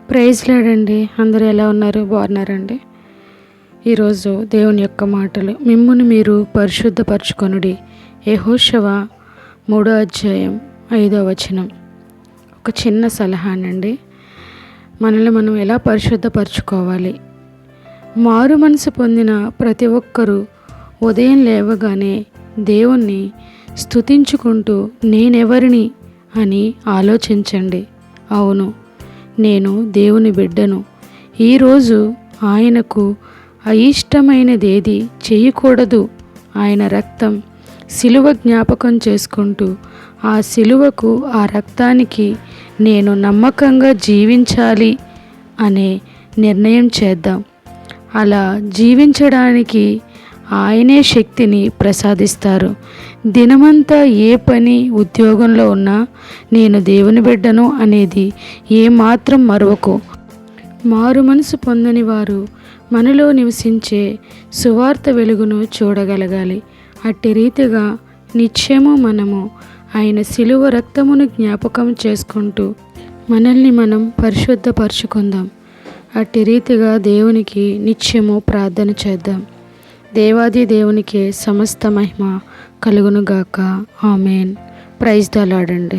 Praise lord. అందరూ ఎలా ఉన్నారు? బాగున్నారండి? ఈరోజు దేవుని యొక్క మాటలు, మిమ్మును మీరు పరిశుద్ధపరచుకొనుడి. యెహోషువ 3:5. ఒక చిన్న సలహానండి. మనల్ని మనం ఎలా పరిశుద్ధపరచుకోవాలి? మారు మనసు పొందిన ప్రతి ఒక్కరూ ఉదయం లేవగానే దేవుణ్ణి స్తుతించుకుంటూ నేనెవరిని అని ఆలోచించండి. అవును, నేను దేవుని బిడ్డను. ఈరోజు ఆయనకు అయిష్టమైనదేది చేయకూడదు. ఆయన రక్తం సిలువ జ్ఞాపకం చేసుకుంటూ ఆ సిలువకు, ఆ రక్తానికి నేను నమ్మకంగా జీవించాలి అనే నిర్ణయం చేద్దాం. అలా జీవించడానికి ఆయనే శక్తిని ప్రసాదిస్తారు. దినమంతా ఏ పని, ఉద్యోగంలో ఉన్నా నేను దేవుని బిడ్డను అనేది ఏమాత్రం మరువకు. మారు మనసు పొందని వారు మనలో నివసించే సువార్త వెలుగును చూడగలగాలి. అట్టి రీతిగా నిత్యము మనము ఆయన శిలువ రక్తమును జ్ఞాపకం చేసుకుంటూ మనల్ని మనం పరిశుద్ధపరచుకుందాం. అట్టి రీతిగా దేవునికి నిత్యము ప్రార్థన చేద్దాం. దేవాది దేవునికే సమస్త మహిమ కలుగునుగాక. ఆమెన్. Praise the lord.